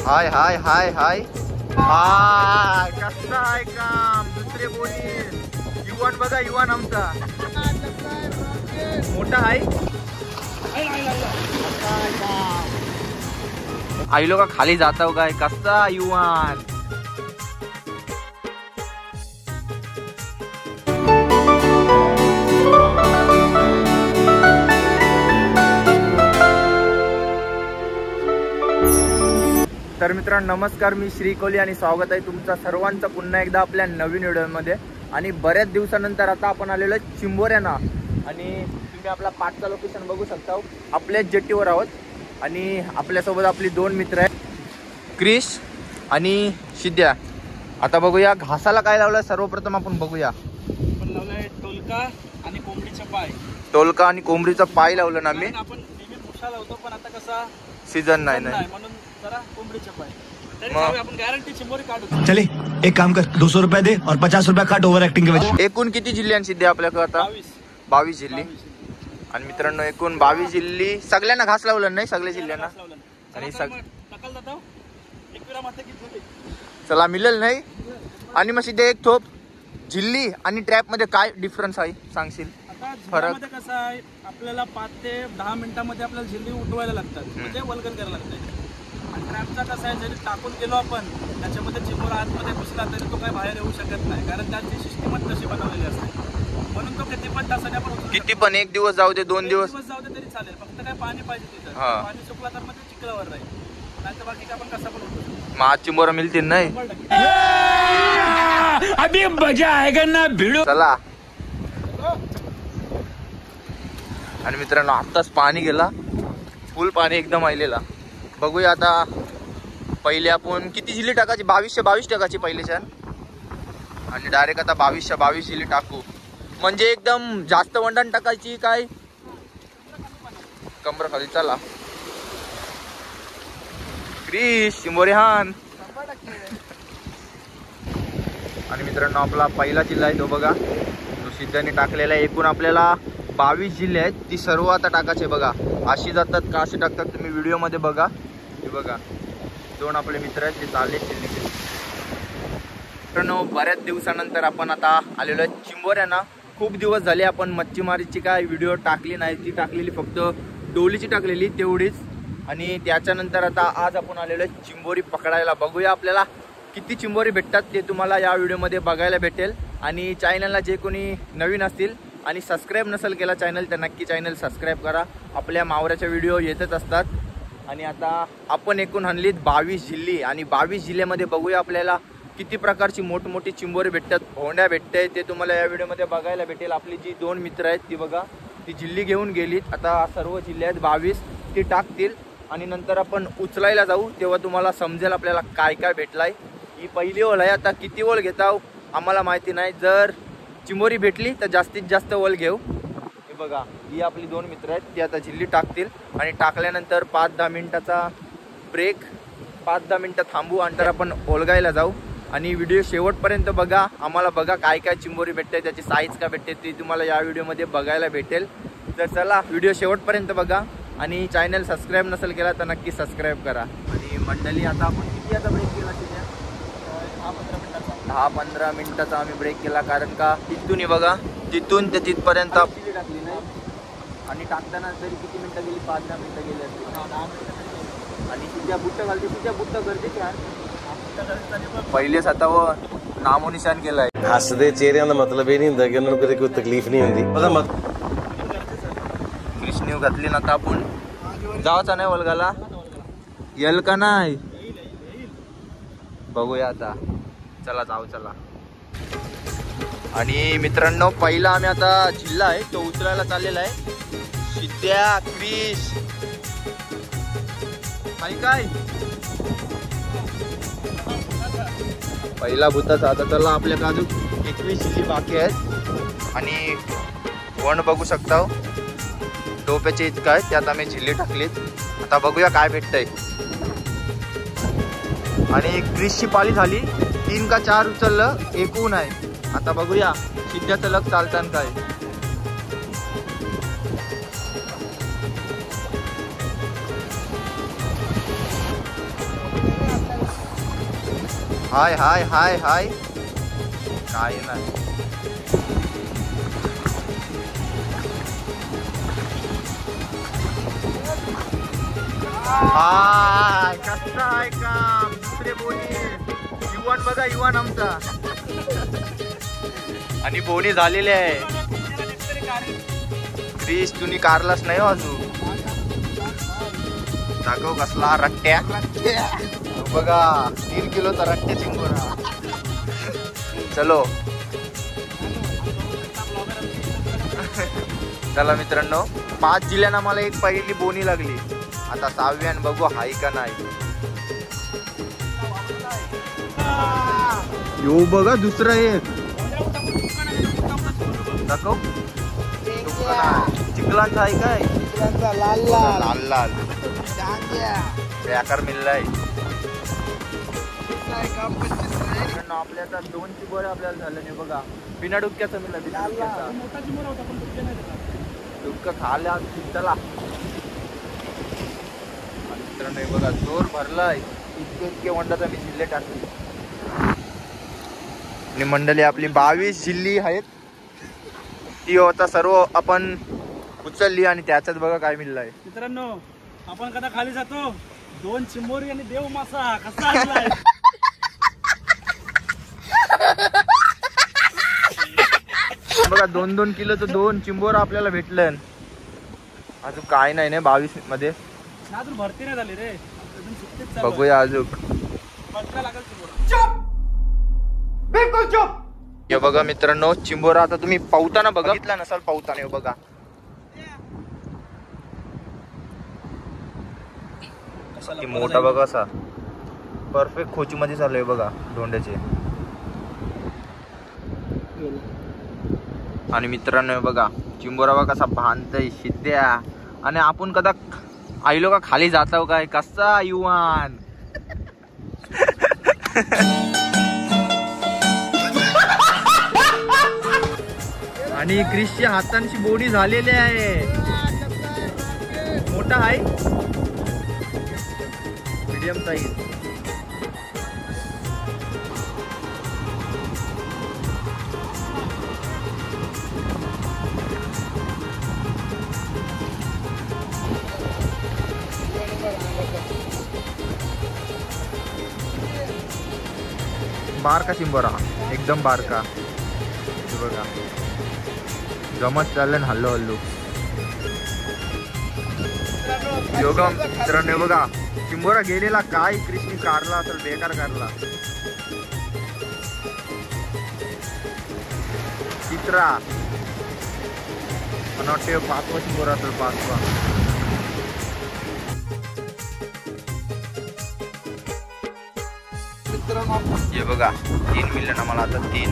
हाय हाय हाय हाय हाय. कसं आहे काम दुसरे बोली. युवान बघा युवान आमचा मोठा आहे. आई लोक खाली जाताव काय कसा युवान. तर मित्रांनो नमस्कार, मी श्री कोहली आणि स्वागत आहे तुमचा सर्वांचं पुन्हा एकदा आपल्या नवीन व्हिडिओमध्ये. आणि बऱ्याच दिवसानंतर आता आपण आलेलो आहे चिंबोऱ्यांना. आणि तुम्ही आपला पाठचा लोकेशन बघू शकता. आपल्याच जेट्टीवर आहोत आणि आपल्यासोबत आपली दोन मित्र आहेत, क्रिश आणि सिद्ध्या. आता बघूया घासाला काय लावलं. सर्वप्रथम आपण बघूया. आपण लावलाय टोलका आणि कोंबडीचा पाय. टोलका आणि कोंबडीचा पाय लावलं ना मी. आपण नेहमी पुषा लावतो पण आता कसा सीजन नाही म्हणून जरा कोंबडीचा पाय. आपण गॅरंटी चिंबोरी काढू. चले एक काम कर, 200 रुपए दे और 50 रुपया काट ओव्हर ऍक्टिंग के वजह. एकूण किती जिल्हे सिद्ध्या आपल्याकडे आता? 22 जिल्हे. आणि मित्रांनो एकूण 22 जिल्हे सगळ्यांना घास लावलं नाही, सगळ्या जिल्ह्यांना. आणि चला मिळेल नाही. आणि मग सिद्धे एक थोप जिल्ही आणि ट्रॅप मध्ये काय डिफरन्स आहे सांगशील? फरक कसं आहे, आपल्याला 5 ते 10 मिनिटांमध्ये आपल्याला झिल्ली उठवायला लागतात, म्हणजे वल्गन करायला लागतं. आणि ट्रॅपचा कसं आहे, जरी टाकून गेलो आपण त्याच्यामध्ये चिंबोरा आतमध्ये घुसला तरी तो काय बाहेर येऊ शकत नाही, कारण त्याची सिस्टीमच तशी बनवलेली असते. म्हणून तो किती पण तासाने आपण किती पण एक दिवस जाऊ दे, 2 दिवस जाऊ दे तरी चालेल. फक्त काय पाणी पाहिजे तिथं. पाणी सुकला तर मग ते चिखलावर राहील, नाही तर बाकी काय आपण कसं पण उठवू. मग आज चिंबोरा मिळतील नाही. अभी मजा आएगा ना भिडो. चला. आणि मित्रांनो आत्ताच पाणी गेला, फुल पाणी एकदम आलेला. बघूया आता. पहिले आपण किती जिल्हे टाकायची? 22 टाकायची पहिलेच्या. आणि डायरेक्ट आता 22 जिल्हे टाकू. म्हणजे एकदम जास्त वंडण टाकायची काय कमर खाली. चला क्रिश चिंबोरी हान. आणि मित्रांनो आपला पहिला जिल्हा आहे तो बघा, तो सिद्धाने टाकलेला आहे. एकूण आपल्याला 22 जिल्हे आहेत, ती सर्व आता टाकायचे. बघा अशी जातात का अशी टाकतात तुम्ही व्हिडिओमध्ये बघा. हे बघा दोन आपले मित्र आहेत, ते चालले जिल्हे. मित्रांनो बऱ्याच दिवसानंतर आपण आता आलेलो आहे चिंबोऱ्यांना. खूप दिवस झाले आपण मच्छीमारीची काय व्हिडिओ टाकली नाही. ती टाकलेली फक्त डोलीची टाकलेली तेवढीच. आणि त्याच्यानंतर आता आज आपण आलेलो आहे चिंबोरी पकडायला. बघूया आपल्याला किती चिंबोरी भेटतात ते तुम्हाला या व्हिडिओमध्ये बघायला भेटेल. आणि चॅनलला जे कोणी नवीन असतील आणि सबस्क्राईब नसेल केला चॅनल तर नक्की चॅनल सबस्क्राईब करा. आपल्या मावऱ्याच्या व्हिडिओ येतच असतात. आणि आता आपण एकूण आणलीत 22 जिल्हे. आणि 22 जिल्ह्यामध्ये बघूया आपल्याला किती प्रकारची मोठमोठी चिंबोरी भेटतात, भोंड्या भेटते ते तुम्हाला या व्हिडिओमध्ये बघायला भेटेल. आपली जी दोन मित्र आहेत ती बघा, ती जिल्ही घेऊन गेलीत. आता सर्व जिल्हे आहेत 22 ती टाकतील. आणि नंतर आपण उचलायला जाऊ तेव्हा तुम्हाला समजेल आपल्याला काय काय भेटलाय. ही पहिली ओळ आहे. आता किती ओळ घेताव आम्हाला माहिती नाही. जर चिंबोरी भेटली तर जास्तीत जास्त ओळ घेऊ. हे बघा ही आपली दोन मित्र आहेत, ती आता जिल्ही टाकतील. आणि टाकल्यानंतर 5-10 मिनिटाचा ब्रेक, 5-10 मिनिटं थांबू आणि तर आपण ओळगायला जाऊ. आणि व्हिडिओ शेवटपर्यंत बघा. आम्हाला बघा काय काय चिंबोरी भेटते, त्याची साईज काय भेटते ते तुम्हाला या व्हिडिओमध्ये बघायला भेटेल. तर चला व्हिडिओ शेवटपर्यंत बघा. आणि चॅनल सबस्क्राईब नसेल केला तर नक्की सबस्क्राईब करा. आणि मंडळी आता आपण किती आता ब्रेक केला? 10-15 मिनिटाचा आम्ही ब्रेक केला. कारण का तिथून बघा तिथून ते तिथपर्यंत टाकली नाही. आणि टाकताना तरी किती मिनिटं गेली? 5-10 मिनिटं गेली असतील. आणि तिच्या बुट्ट घालते, तिच्या बुट्ट करते क्या पहले सताव नामो निशान केला है. हसदे चेहरे का मतलब ये नहीं होता कि उन्होंने कोई तकलीफ नहीं होती. पता मत कृष्ण घातली ना. आता आपण जावाचा नाही वलगाला येल का नाही बघूया आता. चला जाऊ चला. आणि मित्रांनो पहिला आम्ही आता जिल्हा आहे तो उचलायला चाललेला आहे. सिद्ध्या क्रिश काय पहिला भूताचा. आता चला आपल्या बाजू 21 जिल्हे बाकी आहेत. आणि वण बघू शकता टोप्याचे इतकं आहे, त्यात आम्ही जिल्हे टाकलीत. आता बघूया काय भेटतंय. आणि क्रिशची पाली झाली, 3 का 4 उचललं, एकूण आहे. आता बघूया सिद्ध्याचं लग चालताना काय. हाय हाय हाय हाय काय नाही. हाय कसं आहे काम दुसरे बोनी युवान बघा युवान आमचा आणि बोनी झालेले आहे. क्रिश तुम्ही कारलाच नाही हो अजून. दाखव कसला रट्ट्या बघा 3 किलोचा रट्ट्या चिंगोरा. चलो चला मित्रांनो 5 जिल्ह्यांना मला एक पहिली बोनी लागली. आता 6व्यान बघू हाय का नाही. यो बघा दुसरा एक दाखव चिखलांचा आहे काय लाल लाल लाल लाल बेकार मिळलाय. आपल्या आता 2 चिंबोऱ्या आपल्याला झाल्या नाही बघा. बिना डुक्क्याचा मिळाला डुक्का खाल्या चला मित्रांनो. बघा जोर भरलाय इतके वंडाचा मी जिल्हे टाकले आणि मंडळी आपली 22 जिल्ही आहेत ती होता सर्व आपण उचलली आणि त्याच्यात बघा काय मिळलंय. मित्रांनो आपण कदा खाली जातो 2 चिंबोरी आणि देव मासा कसा आणलाय. बघा 2-2 किलोचं 2 चिंबोरा आपल्याला भेटलं. अजून काय नाही ना 22 मध्ये अजून भरती नाही झाली रे अजून सुट्टीच चालू आहे. बघूया अजून बघायला लागेल चिंबोरा. बिलकुल चुप. हे बघा मित्रांनो चिंबोरा आता तुम्ही पावताना बघितला नसाल पावताना. हे बघा किती मोठा बघा असा परफेक्ट खोची मध्ये चालू आहे बघा धोंड्याचे. आणि मित्रांनो हे बघा चिंबोरा बघा कसा भांतय शिद्या. आणि आपण कदा आईलो का खाली जाताव काय कसा युवान. आणि क्रिसच्या हातांची बोडी झालेली आहे. मोठा आहे मीडियम साईज. बारका चिंबोरा एकदम बारका. बघा गमत चाललं हल्लो हल्लो. योगा मित्रांनो बघा चिंबोरा गेलेला काय क्रिशनी काढला असेल बेकार काढला. चित्रा वाटते 5वा चिंबोरा असेल 5वा. हे बघा 3 मिळलं ना मला आता 3.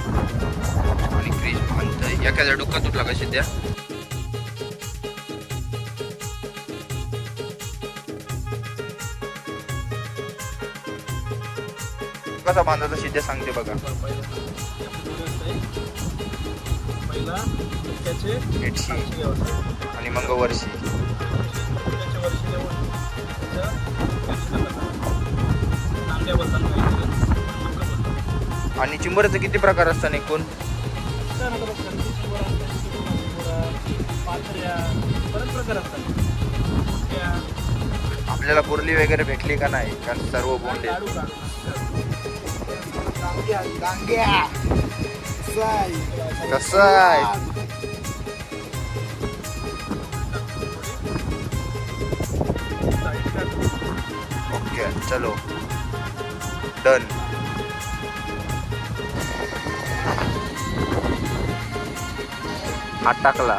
आणि क्रिश म्हणतोय एखाद्या डुक्का तुटला कशी द्या. कसा बांधायचा शिद्या सांगते बघा. पहिला त्याचे हेडशी आणि मग वर्षी आणि चिंबोऱ्याचे किती प्रकार असतात एकूण. आपल्याला कुर्ली वगैरे भेटली का नाही कारण सर्व बोंडे. कसं आहे ओके चलो डन. हात टाकला.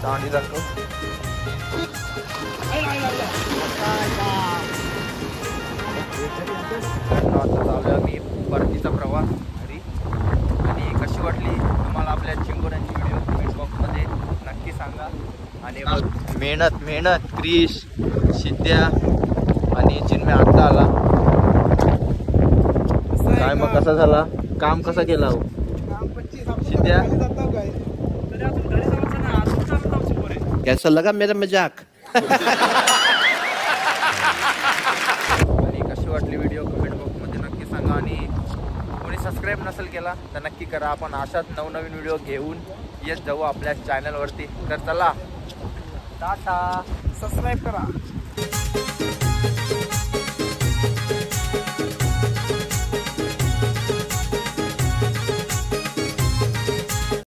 चांदी दाखव. आता चालू मी परतीचा प्रवास घरी. आणि कशी वाटली तुम्हाला आपल्या चिंबोऱ्यांची व्हिडिओ कमेंट बॉक्समध्ये नक्की सांगा. आणि मेहनत मेहनत क्रिश शिद्या आणि चिन्मय आत्ता आला काय मग कसा झाला काम कसा केला हो शिद्या. कैसा लगा मेरा मजाक? आणि कशी वाटली व्हिडिओ कमेंट बॉक्समध्ये नक्की सांगा. आणि कोणी सबस्क्राईब नसेल केला तर नक्की करा. आपण अशाच नवनवीन व्हिडिओ घेऊन येत जाऊ आपल्या चॅनलवरती. तर चला, टाटा. सबस्क्राईब करा.